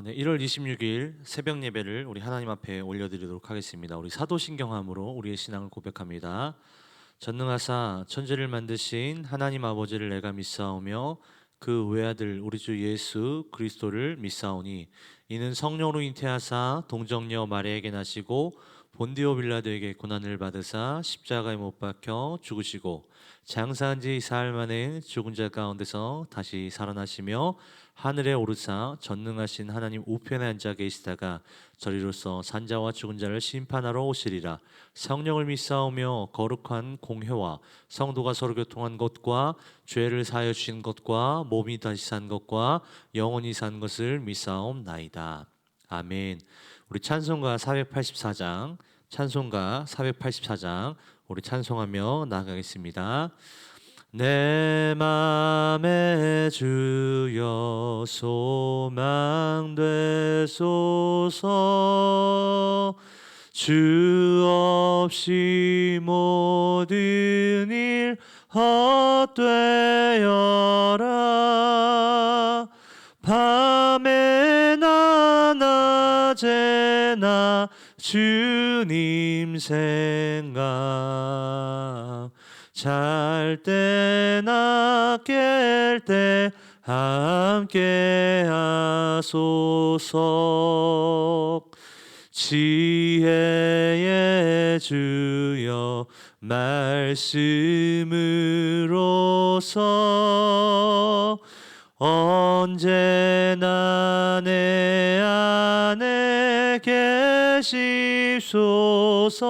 네, 1월 26일 새벽 예배를 우리 하나님 앞에 올려드리도록 하겠습니다. 우리 사도신경함으로 우리의 신앙을 고백합니다. 전능하사 천지를 만드신 하나님 아버지를 내가 믿사오며 그 외아들 우리 주 예수 그리스도를 믿사오니 이는 성령으로 잉태하사 동정녀 마리아에게 나시고 본디오 빌라도에게 고난을 받으사 십자가에 못 박혀 죽으시고 장사한 지 사흘 만에 죽은 자 가운데서 다시 살아나시며 하늘에 오르사 전능하신 하나님 우편에 앉아 계시다가 저리로서 산자와 죽은 자를 심판하러 오시리라. 성령을 믿사오며 거룩한 공회와 성도가 서로 교통한 것과 죄를 사하여 주신 것과 몸이 다시 산 것과 영원히 산 것을 믿사옵나이다. 아멘. 우리 찬송가 484장 우리 찬송하며 나아가겠습니다. 내 맘에 주여 소망 되소서. 주 없이 모든 일 헛되어라. 밤에나 낮에나 주님 생각, 잘 때나 깰 때 함께 하소서. 지혜의 주여 말씀으로서 언제나 내 안에 계시소서.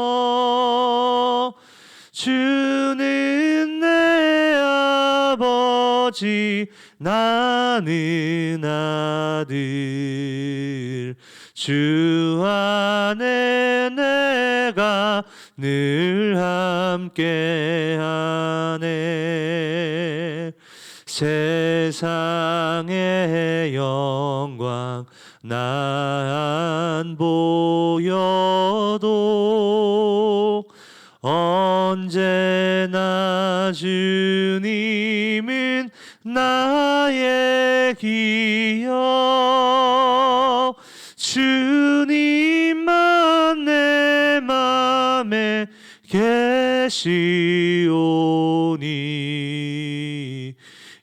주는 내 아버지 나는 아들. 주 안에 내가 늘 함께하네. 세상의 영광 나 안 보여도 언제나 주님은 나의 기여. 주님만 내 맘에 계시오니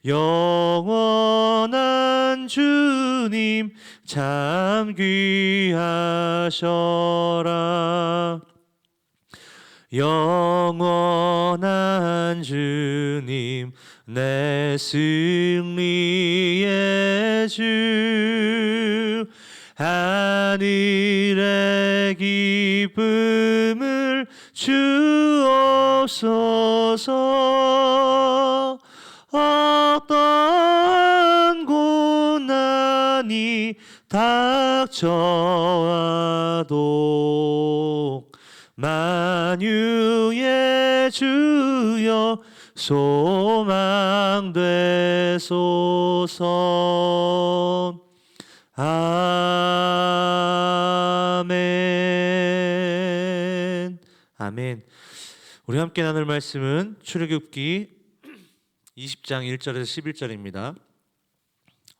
영원한 주님 참 귀하셔라. 영원한 주님 내 승리의 주. 하늘의 기쁨을 주옵소서. 어떠한 고난이 닥쳐와도 만유의 주여 소망 되소서. 아멘. 아멘. 우리 함께 나눌 말씀은 출애굽기 20장 1절에서 11절입니다.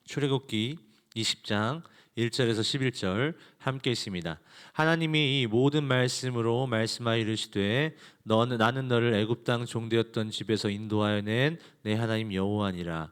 출애굽기 20장 1절에서 11절 함께 있습니다. 하나님이 이 모든 말씀으로 말씀하여 이르시되 나는 너를 애굽 땅 종되었던 집에서 인도하여 낸 내 하나님 여호와니라.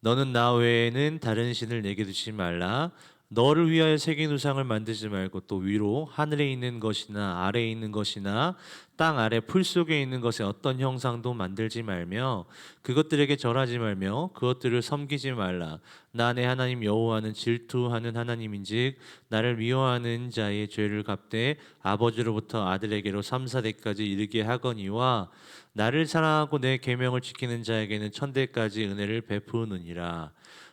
너는 나 외에는 다른 신을 내게 두지 말라. 너를 위하여 새긴 우상을 만들지 말고 또 위로 하늘에 있는 것이나 아래에 있는 것이나 땅 아래 풀 속에 있는 것의 어떤 형상도 만들지 말며 그것들에게 절하지 말며 그것들을 섬기지 말라. 나 내 하나님 여호와는 질투하는 하나님인즉 나를 미워하는 자의 죄를 갚되 아버지로부터 아들에게로 3, 4대까지 이르게 하거니와 나를 사랑하고 내 계명을 지키는 자에게는 1000대까지 은혜를 베푸느니라.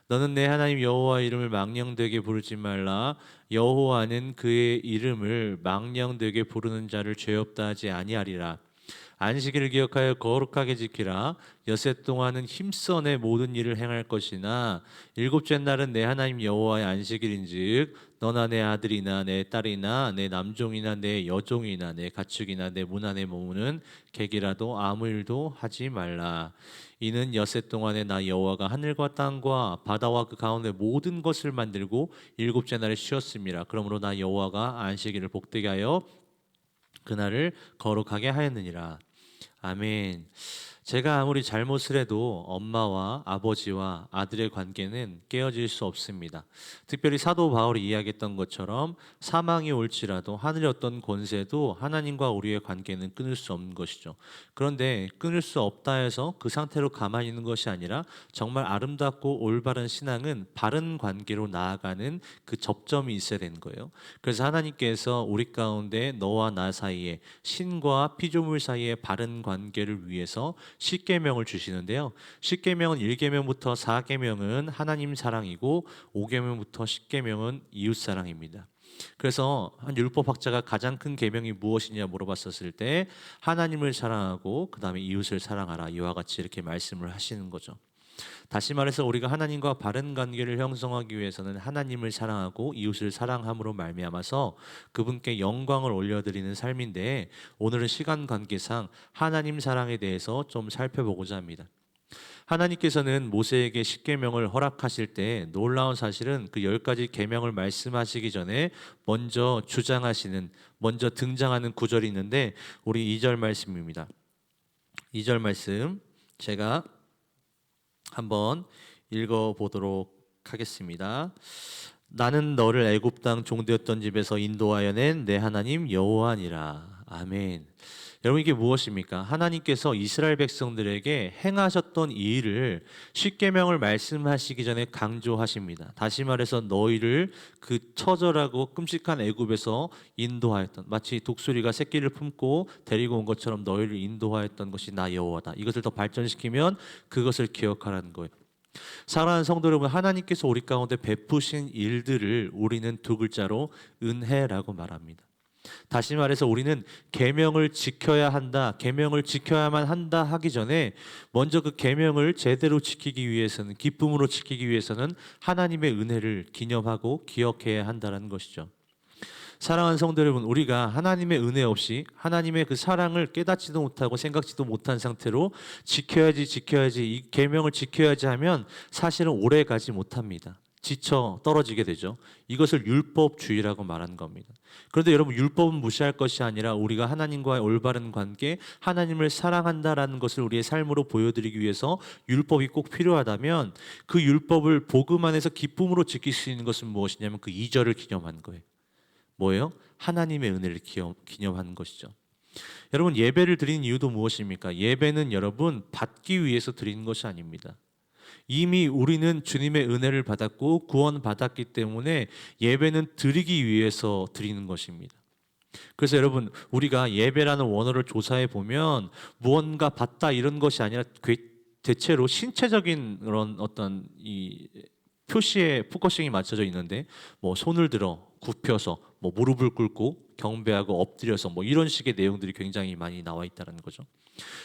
너는 내 하나님 여호와 이름을 망령되게 부르지 말라. 여호와는 그의 이름을 망령되게 부르는 자를 죄 없다 하지 아니하리라. 안식일을 기억하여 거룩하게 지키라. 여섯 동안은 힘써 내 모든 일을 행할 것이나 일곱째 날은 내 하나님 여호와의 안식일인즉 너나 내 아들이나 내 딸이나 내 남종이나 내 여종이나 내 가축이나 내 문 안에 머무는 객이라도 아무 일도 하지 말라. 이는 엿새 동안에 나 여호와가 하늘과 땅과 바다와 그 가운데 모든 것을 만들고 일곱째 날에 쉬었음이라. 그러므로 나 여호와가 안식일을 복되게 하여 그날을 거룩하게 하였느니라. 아멘. 제가 아무리 잘못을 해도 엄마와 아버지와 아들의 관계는 깨어질 수 없습니다. 특별히 사도 바울이 이야기했던 것처럼 사망이 올지라도 하늘의 어떤 권세도 하나님과 우리의 관계는 끊을 수 없는 것이죠. 그런데 끊을 수 없다 해서 그 상태로 가만히 있는 것이 아니라 정말 아름답고 올바른 신앙은 바른 관계로 나아가는 그 접점이 있어야 되는 거예요. 그래서 하나님께서 우리 가운데 너와 나 사이에 신과 피조물 사이의 바른 관계를 위해서 십계명을 주시는데요. 십계명은 1계명부터 4계명은 하나님 사랑이고 5계명부터 10계명은 이웃 사랑입니다. 그래서 한 율법학자가 가장 큰 계명이 무엇이냐 물어봤었을 때 하나님을 사랑하고 그 다음에 이웃을 사랑하라 이와 같이 이렇게 말씀을 하시는 거죠. 다시 말해서 우리가 하나님과 바른 관계를 형성하기 위해서는 하나님을 사랑하고 이웃을 사랑함으로 말미암아서 그분께 영광을 올려드리는 삶인데 오늘은 시간 관계상 하나님 사랑에 대해서 좀 살펴보고자 합니다. 하나님께서는 모세에게 십계명을 허락하실 때 놀라운 사실은 그 10가지 계명을 말씀하시기 전에 먼저 등장하는 구절이 있는데 우리 2절 말씀입니다. 2절 말씀 제가 한번 읽어보도록 하겠습니다. 나는 너를 애굽 땅 종되었던 집에서 인도하여 낸 내 하나님 여호와니라. 아멘. 여러분 이게 무엇입니까? 하나님께서 이스라엘 백성들에게 행하셨던 이 일을 십계명을 말씀하시기 전에 강조하십니다. 다시 말해서 너희를 그 처절하고 끔찍한 애굽에서 인도하였던, 마치 독수리가 새끼를 품고 데리고 온 것처럼 너희를 인도하였던 것이 나 여호와다. 이것을 더 발전시키면 그것을 기억하라는 거예요. 사랑하는 성도 여러분, 하나님께서 우리 가운데 베푸신 일들을 우리는 두 글자로 은혜라고 말합니다. 다시 말해서 우리는 계명을 지켜야 한다, 계명을 지켜야만 한다 하기 전에 먼저 그 계명을 제대로 지키기 위해서는, 기쁨으로 지키기 위해서는 하나님의 은혜를 기념하고 기억해야 한다는 것이죠. 사랑하는 성도 여러분, 우리가 하나님의 은혜 없이 하나님의 그 사랑을 깨닫지도 못하고 생각지도 못한 상태로 지켜야지 이 계명을 지켜야지 하면 사실은 오래 가지 못합니다. 지쳐 떨어지게 되죠. 이것을 율법주의라고 말하는 겁니다. 그런데 여러분, 율법은 무시할 것이 아니라 우리가 하나님과의 올바른 관계, 하나님을 사랑한다라는 것을 우리의 삶으로 보여드리기 위해서 율법이 꼭 필요하다면 그 율법을 복음 안에서 기쁨으로 지킬 수 있는 것은 무엇이냐면 그 2절을 기념하는 거예요. 뭐예요? 하나님의 은혜를 기념하는 것이죠. 여러분, 예배를 드리는 이유도 무엇입니까? 예배는 여러분 받기 위해서 드리는 것이 아닙니다. 이미 우리는 주님의 은혜를 받았고 구원받았기 때문에 예배는 드리기 위해서 드리는 것입니다. 그래서 여러분, 우리가 예배라는 원어를 조사해 보면 무언가 받다 이런 것이 아니라 대체로 신체적인 그런 어떤 이 표시에 포커싱이 맞춰져 있는데, 뭐 손을 들어 굽혀서 뭐 무릎을 꿇고 경배하고 엎드려서 뭐 이런 식의 내용들이 굉장히 많이 나와 있다는 거죠.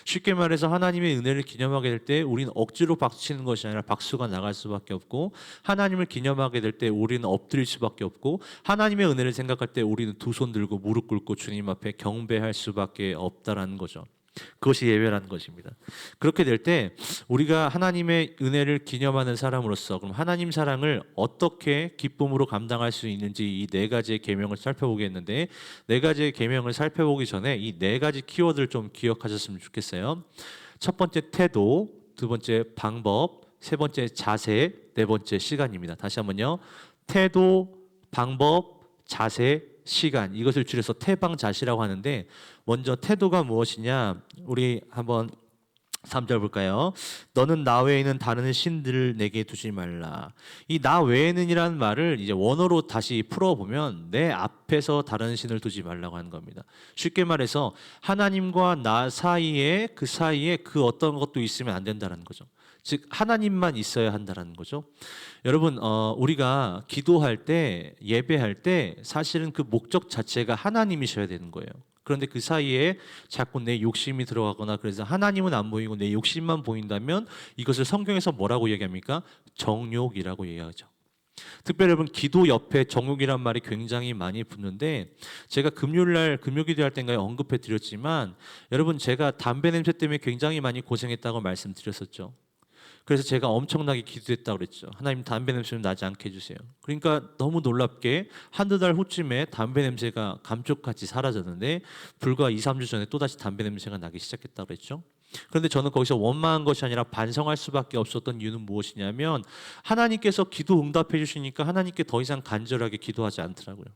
쉽게 말해서 하나님의 은혜를 기념하게 될 때 우리는 억지로 박수치는 것이 아니라 박수가 나갈 수밖에 없고, 하나님을 기념하게 될 때 우리는 엎드릴 수밖에 없고, 하나님의 은혜를 생각할 때 우리는 두 손 들고 무릎 꿇고 주님 앞에 경배할 수밖에 없다라는 거죠. 그것이 예배라는 것입니다. 그렇게 될 때 우리가 하나님의 은혜를 기념하는 사람으로서 그럼 하나님 사랑을 어떻게 기쁨으로 감당할 수 있는지 이 4가지의 계명을 살펴보겠는데, 4가지의 계명을 살펴보기 전에 이 4가지 키워드를 좀 기억하셨으면 좋겠어요. 첫 번째 태도, 두 번째 방법, 세 번째 자세, 네 번째 시간입니다. 다시 한번요. 태도, 방법, 자세, 시간, 이것을 줄여서 태방자시라고 하는데, 먼저 태도가 무엇이냐, 우리 한번 3절 볼까요? 너는 나 외에는 다른 신들을 내게 두지 말라. 이 나 외에는이라는 말을 이제 원어로 다시 풀어보면 내 앞에서 다른 신을 두지 말라고 하는 겁니다. 쉽게 말해서 하나님과 나 사이에 그 어떤 것도 있으면 안 된다는 거죠. 즉 하나님만 있어야 한다라는 거죠. 여러분 우리가 기도할 때 예배할 때 사실은 그 목적 자체가 하나님이셔야 되는 거예요. 그런데 그 사이에 자꾸 내 욕심이 들어가거나 그래서 하나님은 안 보이고 내 욕심만 보인다면 이것을 성경에서 뭐라고 얘기합니까? 정욕이라고 얘기하죠. 특별히 여러분 기도 옆에 정욕이란 말이 굉장히 많이 붙는데 제가 금요일날 금요기도할 때인가에 언급해 드렸지만 여러분 제가 담배 냄새 때문에 굉장히 많이 고생했다고 말씀드렸었죠. 그래서 제가 엄청나게 기도했다고 그랬죠. 하나님 담배 냄새 좀 나지 않게 해주세요. 그러니까 너무 놀랍게 한두 달 후쯤에 담배 냄새가 감쪽같이 사라졌는데 불과 2, 3주 전에 또다시 담배 냄새가 나기 시작했다고 그랬죠. 그런데 저는 거기서 원망한 것이 아니라 반성할 수밖에 없었던 이유는 무엇이냐면 하나님께서 기도 응답해 주시니까 하나님께 더 이상 간절하게 기도하지 않더라고요.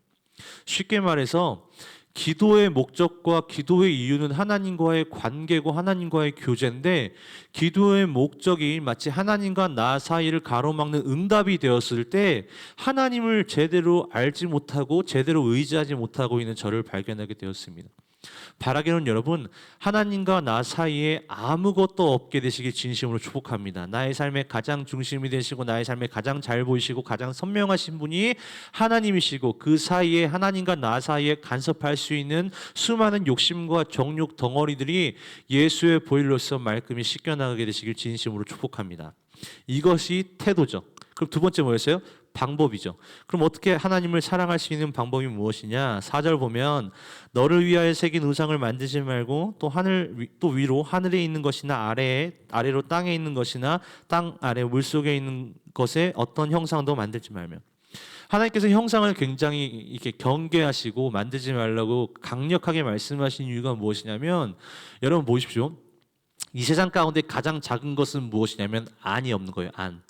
쉽게 말해서 기도의 목적과 기도의 이유는 하나님과의 관계고 하나님과의 교제인데 기도의 목적이 마치 하나님과 나 사이를 가로막는 응답이 되었을 때 하나님을 제대로 알지 못하고 제대로 의지하지 못하고 있는 저를 발견하게 되었습니다. 바라기는 여러분 하나님과 나 사이에 아무것도 없게 되시길 진심으로 축복합니다. 나의 삶의 가장 중심이 되시고 나의 삶에 가장 잘 보이시고 가장 선명하신 분이 하나님이시고 그 사이에 하나님과 나 사이에 간섭할 수 있는 수많은 욕심과 정욕 덩어리들이 예수의 보혈로서 말끔히 씻겨나가게 되시길 진심으로 축복합니다. 이것이 태도죠. 그럼 두 번째 뭐였어요? 방법이죠. 그럼 어떻게 하나님을 사랑할 수 있는 방법이 무엇이냐? 4절 보면 너를 위하여 새긴 우상을 만들지 말고 또 위로 하늘에 있는 것이나 아래로 땅에 있는 것이나 땅 아래 물속에 있는 것에 어떤 형상도 만들지 말며. 하나님께서 형상을 굉장히 이렇게 경계하시고 만들지 말라고 강력하게 말씀하신 이유가 무엇이냐면 여러분 보십시오. 이 세상 가운데 가장 작은 것은 무엇이냐면 안이 없는 거예요. 안.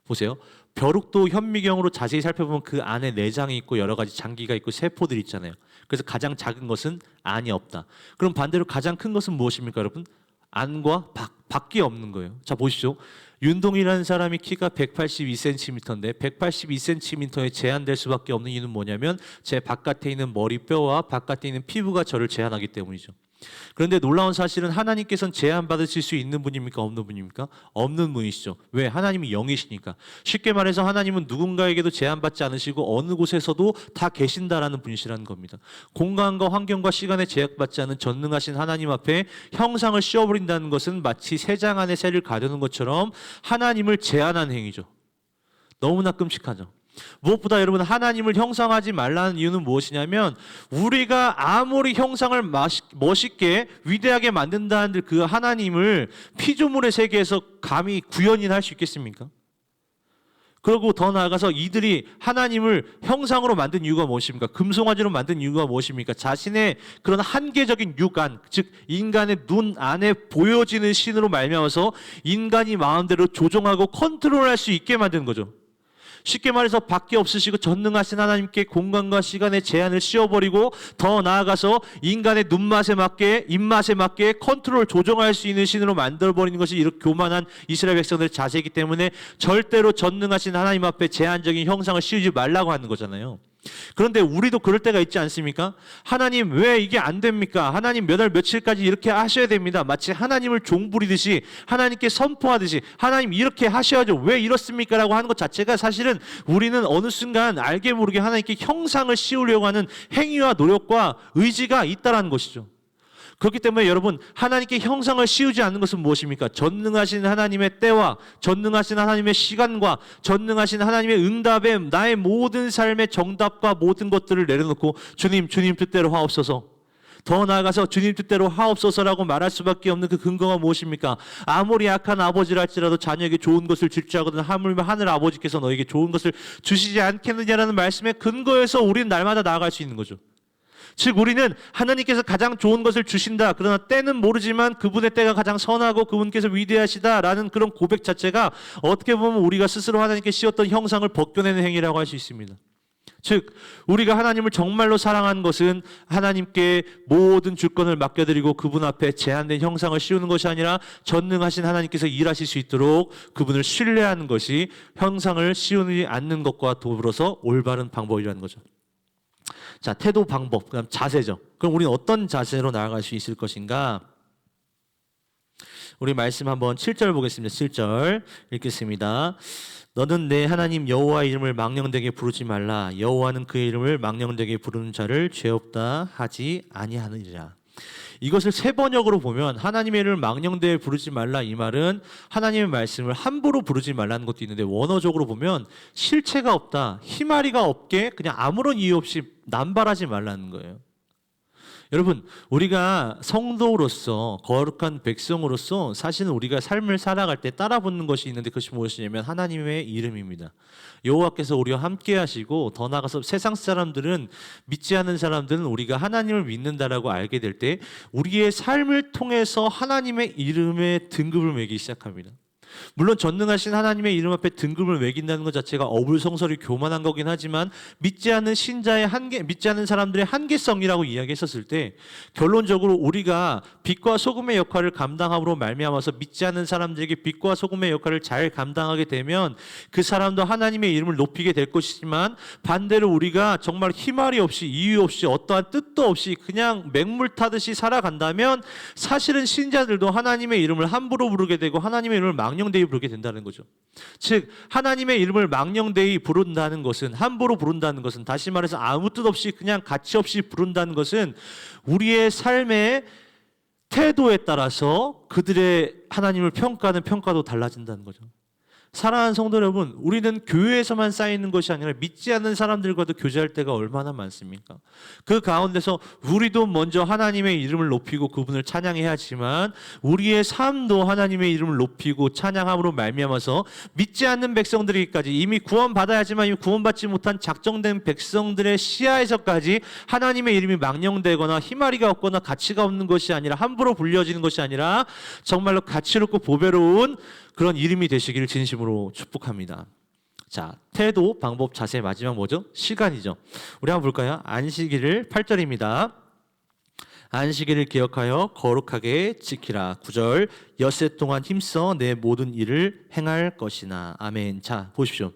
보세요. 벼룩도 현미경으로 자세히 살펴보면 그 안에 내장이 있고 여러 가지 장기가 있고 세포들이 있잖아요. 그래서 가장 작은 것은 안이 없다. 그럼 반대로 가장 큰 것은 무엇입니까, 여러분? 안과 밖이 없는 거예요. 자 보십시오. 윤동이라는 사람이 키가 182cm인데 182cm에 제한될 수밖에 없는 이유는 뭐냐면 제 바깥에 있는 머리뼈와 바깥에 있는 피부가 저를 제한하기 때문이죠. 그런데 놀라운 사실은 하나님께서는 제한받으실 수 있는 분입니까? 없는 분입니까? 없는 분이시죠. 왜? 하나님이 영이시니까. 쉽게 말해서 하나님은 누군가에게도 제한받지 않으시고 어느 곳에서도 다 계신다라는 분이시라는 겁니다. 공간과 환경과 시간에 제약받지 않은 전능하신 하나님 앞에 형상을 씌워버린다는 것은 마치 새장 안에 새를 가두는 것처럼 하나님을 제한한 행위죠. 너무나 끔찍하죠. 무엇보다 여러분 하나님을 형상하지 말라는 이유는 무엇이냐면 우리가 아무리 형상을 멋있게 위대하게 만든다는 그 하나님을 피조물의 세계에서 감히 구현할 수 있겠습니까? 그리고 더 나아가서 이들이 하나님을 형상으로 만든 이유가 무엇입니까? 금송아지로 만든 이유가 무엇입니까? 자신의 그런 한계적인 육안, 즉 인간의 눈 안에 보여지는 신으로 말미암아서 인간이 마음대로 조종하고 컨트롤할 수 있게 만든 거죠. 쉽게 말해서 밖에 없으시고 전능하신 하나님께 공간과 시간의 제한을 씌워버리고 더 나아가서 인간의 눈맛에 맞게 입맛에 맞게 컨트롤 조정할 수 있는 신으로 만들어버리는 것이 이렇게 교만한 이스라엘 백성들의 자세이기 때문에 절대로 전능하신 하나님 앞에 제한적인 형상을 씌우지 말라고 하는 거잖아요. 그런데 우리도 그럴 때가 있지 않습니까? 하나님 왜 이게 안 됩니까? 하나님 몇 월 며칠까지 이렇게 하셔야 됩니다. 마치 하나님을 종부리듯이 하나님께 선포하듯이 하나님 이렇게 하셔야죠. 왜 이렇습니까? 라고 하는 것 자체가 사실은 우리는 어느 순간 알게 모르게 하나님께 형상을 씌우려고 하는 행위와 노력과 의지가 있다는 것이죠. 그렇기 때문에 여러분 하나님께 형상을 씌우지 않는 것은 무엇입니까? 전능하신 하나님의 때와 전능하신 하나님의 시간과 전능하신 하나님의 응답에 나의 모든 삶의 정답과 모든 것들을 내려놓고 주님 뜻대로 하옵소서. 더 나아가서 주님 뜻대로 하옵소서라고 말할 수밖에 없는 그 근거가 무엇입니까? 아무리 악한 아버지라 할지라도 자녀에게 좋은 것을 줄 줄 알거든 하물며 하늘 아버지께서 너에게 좋은 것을 주시지 않겠느냐라는 말씀의 근거에서 우리는 날마다 나아갈 수 있는 거죠. 즉 우리는 하나님께서 가장 좋은 것을 주신다. 그러나 때는 모르지만 그분의 때가 가장 선하고 그분께서 위대하시다라는 그런 고백 자체가 어떻게 보면 우리가 스스로 하나님께 씌웠던 형상을 벗겨내는 행위라고 할 수 있습니다. 즉 우리가 하나님을 정말로 사랑하는 것은 하나님께 모든 주권을 맡겨드리고 그분 앞에 제한된 형상을 씌우는 것이 아니라 전능하신 하나님께서 일하실 수 있도록 그분을 신뢰하는 것이 형상을 씌우지 않는 것과 더불어서 올바른 방법이라는 거죠. 자, 태도, 방법, 그다음 자세죠. 그럼 우리는 어떤 자세로 나아갈 수 있을 것인가? 우리 말씀 한번 7절 보겠습니다. 7절 읽겠습니다. 너는 내 하나님 여호와 이름을 망령되게 부르지 말라. 여호와는 그의 이름을 망령되게 부르는 자를 죄 없다 하지 아니하느니라. 이것을 세 번역으로 보면 하나님의 이름을 망령되게 부르지 말라, 이 말은 하나님의 말씀을 함부로 부르지 말라는 것도 있는데, 원어적으로 보면 실체가 없다, 희마리가 없게 그냥 아무런 이유 없이 남발하지 말라는 거예요. 여러분, 우리가 성도로서, 거룩한 백성으로서 사실은 우리가 삶을 살아갈 때 따라붙는 것이 있는데, 그것이 무엇이냐면 하나님의 이름입니다. 여호와께서 우리와 함께 하시고, 더 나아가서 세상 사람들은, 믿지 않는 사람들은 우리가 하나님을 믿는다라고 알게 될 때 우리의 삶을 통해서 하나님의 이름에 등급을 매기기 시작합니다. 물론 전능하신 하나님의 이름 앞에 등급을 매긴다는 것 자체가 어불성설이 교만한 거긴 하지만, 믿지 않는 신자의 한계, 믿지 않는 사람들의 한계성이라고 이야기했었을 때, 결론적으로 우리가 빛과 소금의 역할을 감당함으로 말미암아서 믿지 않는 사람들에게 빛과 소금의 역할을 잘 감당하게 되면 그 사람도 하나님의 이름을 높이게 될 것이지만, 반대로 우리가 정말 희말이 없이, 이유 없이, 어떠한 뜻도 없이 그냥 맹물 타듯이 살아간다면 사실은 신자들도 하나님의 이름을 함부로 부르게 되고 하나님의 이름을 망령되이 부르게 된다는 거죠. 즉, 하나님의 이름을 망령되이 부른다는 것은, 함부로 부른다는 것은, 다시 말해서 아무 뜻 없이 그냥 가치 없이 부른다는 것은 우리의 삶의 태도에 따라서 그들의 하나님을 평가하는 평가도 달라진다는 거죠. 사랑하는 성도 여러분, 우리는 교회에서만 쌓이는 것이 아니라 믿지 않는 사람들과도 교제할 때가 얼마나 많습니까? 그 가운데서 우리도 먼저 하나님의 이름을 높이고 그분을 찬양해야지만, 우리의 삶도 하나님의 이름을 높이고 찬양함으로 말미암아서 믿지 않는 백성들에게까지, 이미 구원받아야지만 이미 구원받지 못한 작정된 백성들의 시야에서까지 하나님의 이름이 망령되거나 희마리가 없거나 가치가 없는 것이 아니라, 함부로 불려지는 것이 아니라 정말로 가치롭고 보배로운 그런 이름이 되시기를 진심으로 축복합니다. 자, 태도, 방법, 자세, 마지막 뭐죠? 시간이죠. 우리 한번 볼까요? 안식일을 8절입니다. 안식일을 기억하여 거룩하게 지키라. 9절, 엿새 동안 힘써 내 모든 일을 행할 것이나. 아멘. 자, 보십시오.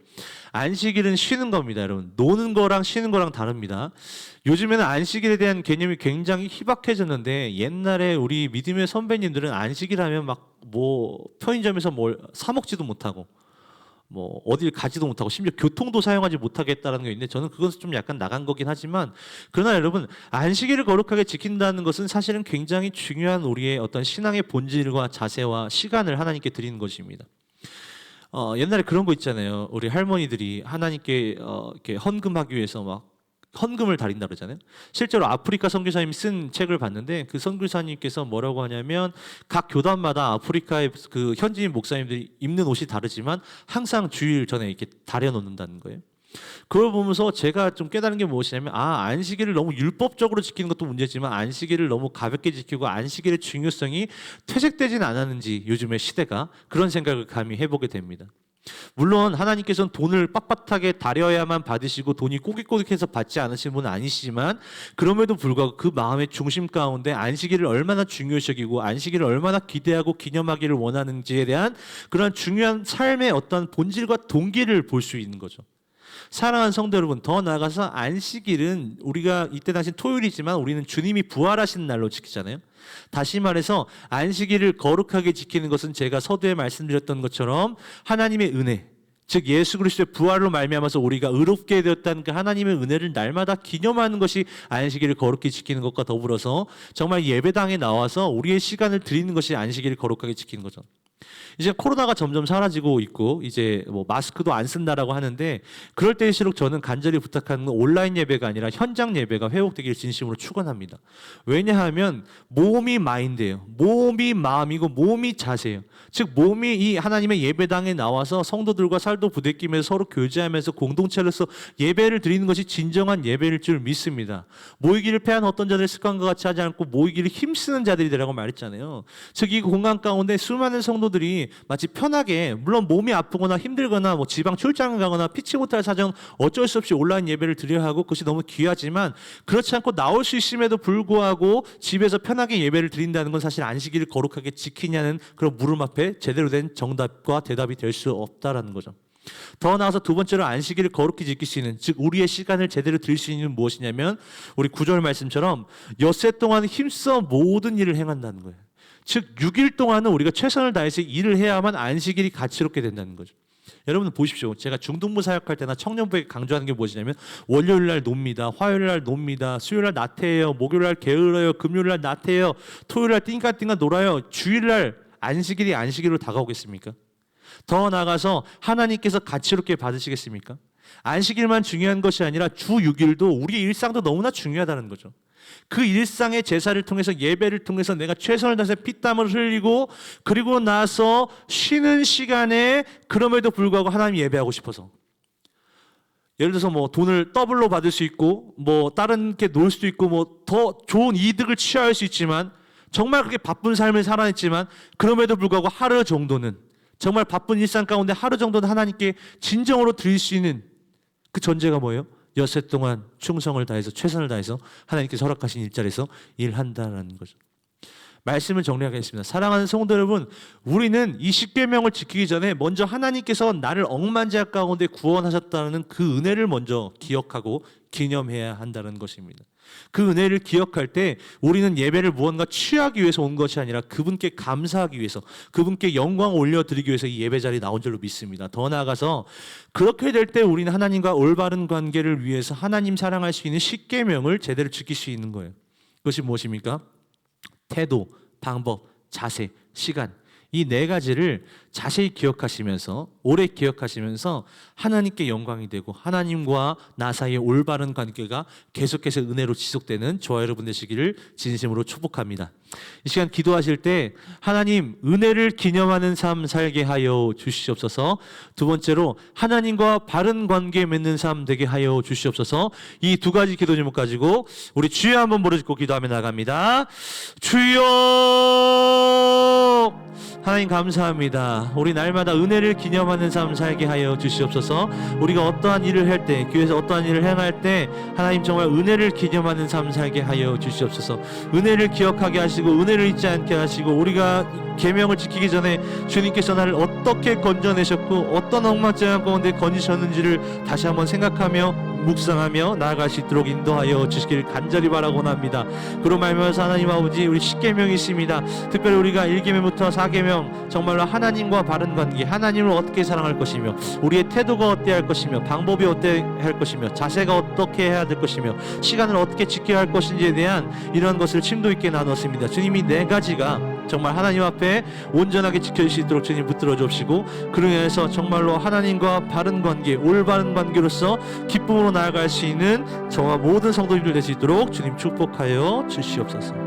안식일은 쉬는 겁니다, 여러분. 노는 거랑 쉬는 거랑 다릅니다. 요즘에는 안식일에 대한 개념이 굉장히 희박해졌는데, 옛날에 우리 믿음의 선배님들은 안식일 하면 막 편의점에서 뭘 사 먹지도 못하고, 어딜 가지도 못하고, 심지어 교통도 사용하지 못하겠다는 게 있는데, 저는 그건 좀 약간 나간 거긴 하지만, 그러나 여러분, 안식일을 거룩하게 지킨다는 것은 사실은 굉장히 중요한 우리의 어떤 신앙의 본질과 자세와 시간을 하나님께 드리는 것입니다. 옛날에 그런 거 있잖아요. 우리 할머니들이 하나님께 이렇게 헌금하기 위해서 막 헌금을 다린다 그러잖아요. 실제로 아프리카 선교사님이 쓴 책을 봤는데, 그 선교사님께서 뭐라고 하냐면, 각 교단마다 아프리카의 그 현지인 목사님들이 입는 옷이 다르지만 항상 주일 전에 이렇게 다려놓는다는 거예요. 그걸 보면서 제가 좀 깨달은 게 무엇이냐면, 안식일을 너무 율법적으로 지키는 것도 문제지만 안식일을 너무 가볍게 지키고 안식일의 중요성이 퇴색되진 않았는지, 요즘의 시대가, 그런 생각을 감히 해보게 됩니다. 물론 하나님께서는 돈을 빳빳하게 다려야만 받으시고 돈이 꼬깃꼬깃해서 받지 않으시는 분은 아니시지만, 그럼에도 불구하고 그 마음의 중심 가운데 안식일을 얼마나 중요시 여기고 안식일을 얼마나 기대하고 기념하기를 원하는지에 대한 그런 중요한 삶의 어떤 본질과 동기를 볼 수 있는 거죠. 사랑하는 성도 여러분, 더 나아가서 안식일은 우리가 이때 당시 토요일이지만 우리는 주님이 부활하신 날로 지키잖아요. 다시 말해서 안식일을 거룩하게 지키는 것은, 제가 서두에 말씀드렸던 것처럼 하나님의 은혜, 즉 예수 그리스도의 부활로 말미암아서 우리가 의롭게 되었다는 그 하나님의 은혜를 날마다 기념하는 것이 안식일을 거룩히 지키는 것과 더불어서 정말 예배당에 나와서 우리의 시간을 드리는 것이 안식일을 거룩하게 지키는 거죠. 이제 코로나가 점점 사라지고 있고 이제 마스크도 안 쓴다라고 하는데, 그럴 때일수록 저는 간절히 부탁하는 건 온라인 예배가 아니라 현장 예배가 회복되기를 진심으로 축원합니다. 왜냐하면 몸이 마인드예요. 몸이 마음이고 몸이 자세예요. 즉 몸이 이 하나님의 예배당에 나와서 성도들과 살도 부대끼면서 서로 교제하면서 공동체로서 예배를 드리는 것이 진정한 예배일 줄 믿습니다. 모이기를 패한 어떤 자들의 습관과 같이 하지 않고 모이기를 힘쓰는 자들이라고 말했잖아요. 즉 이 공간 가운데 수많은 성도들이 마치 편하게, 물론 몸이 아프거나 힘들거나 지방 출장을 가거나 피치 못할 사정 어쩔 수 없이 온라인 예배를 드려야 하고 그것이 너무 귀하지만, 그렇지 않고 나올 수 있음에도 불구하고 집에서 편하게 예배를 드린다는 건 사실 안식일을 거룩하게 지키냐는 그런 물음 앞에 제대로 된 정답과 대답이 될 수 없다라는 거죠. 더 나아가서 두 번째로 안식일을 거룩히 지킬 수 있는, 즉 우리의 시간을 제대로 드릴 수 있는 무엇이냐면, 우리 9절 말씀처럼 엿새 동안 힘써 모든 일을 행한다는 거예요. 즉 6일 동안은 우리가 최선을 다해서 일을 해야만 안식일이 가치롭게 된다는 거죠. 여러분 보십시오. 제가 중등부 사역할 때나 청년부에게 강조하는 게 무엇이냐면 월요일 날 놉니다. 화요일 날 놉니다. 수요일 날 나태해요. 목요일 날 게을러요. 금요일 날 나태해요. 토요일 날 띵까띵까 놀아요. 주일 날 안식일이 안식일로 다가오겠습니까? 더 나아가서 하나님께서 가치롭게 받으시겠습니까? 안식일만 중요한 것이 아니라 주 6일도 우리 일상도 너무나 중요하다는 거죠. 그 일상의 제사를 통해서 예배를 통해서 내가 최선을 다해서 피땀을 흘리고 그리고 나서 쉬는 시간에 그럼에도 불구하고 하나님 예배하고 싶어서 예를 들어서 뭐 돈을 더블로 받을 수 있고 뭐 다른 게 놀 수도 있고 뭐 더 좋은 이득을 취할 수 있지만 정말 그렇게 바쁜 삶을 살아냈지만 그럼에도 불구하고 하루 정도는 정말 바쁜 일상 가운데 하루 정도는 하나님께 진정으로 드릴 수 있는 그 전제가 뭐예요? 엿새 동안 충성을 다해서 최선을 다해서 하나님께서 허락하신 일자리에서 일한다는 거죠. 말씀을 정리하겠습니다. 사랑하는 성도 여러분, 우리는 이 십계명을 지키기 전에 먼저 하나님께서 나를 억만죄악 가운데 구원하셨다는 그 은혜를 먼저 기억하고 기념해야 한다는 것입니다. 그 은혜를 기억할 때 우리는 예배를 무언가 취하기 위해서 온 것이 아니라 그분께 감사하기 위해서 그분께 영광을 올려드리기 위해서 이 예배 자리에 나온 줄로 믿습니다. 더 나아가서 그렇게 될 때 우리는 하나님과 올바른 관계를 위해서 하나님 사랑할 수 있는 십계명을 제대로 지킬 수 있는 거예요. 그것이 무엇입니까? 태도, 방법, 자세, 시간 이 네 가지를 자세히 기억하시면서 오래 기억하시면서 하나님께 영광이 되고 하나님과 나 사이의 올바른 관계가 계속해서 은혜로 지속되는 저와 여러분 되시기를 진심으로 축복합니다. 이 시간 기도하실 때 하나님 은혜를 기념하는 삶 살게 하여 주시옵소서. 두 번째로 하나님과 바른 관계 맺는 삶 되게 하여 주시옵소서. 이 두 가지 기도 제목 가지고 우리 주여 한번 부르짖고 기도하며 나갑니다. 주여 하나님 감사합니다. 우리 날마다 은혜를 기념하는 삶 살게 하여 주시옵소서. 우리가 어떠한 일을 할 때, 교회에서 어떠한 일을 행할 때 하나님 정말 은혜를 기념하는 삶 살게 하여 주시옵소서. 은혜를 기억하게 하시고 은혜를 잊지 않게 하시고 우리가 계명을 지키기 전에 주님께서 나를 어떻게 건져내셨고 어떤 엉망진창 가운데 건지셨는지를 다시 한번 생각하며 묵상하며 나아갈 수 있도록 인도하여 주시길 간절히 바라곤 합니다. 그로 말미암아서 하나님 아버지 우리 10계명이 있습니다. 특별히 우리가 1계명부터 4계명 정말로 하나님과 바른 관계, 하나님을 어떻게 사랑할 것이며 우리의 태도가 어때야 할 것이며 방법이 어때야 할 것이며 자세가 어떻게 해야 될 것이며 시간을 어떻게 지켜야 할 것인지에 대한 이러한 것을 심도 있게 나눴습니다. 주님이 네 가지가 정말 하나님 앞에 온전하게 지켜질 수 있도록 주님 붙들어 주옵시고 그로 인해서 정말로 하나님과 바른 관계, 올바른 관계로서 기쁨으로 나아갈 수 있는 저와 모든 성도님들 될 수 있도록 주님 축복하여 주시옵소서.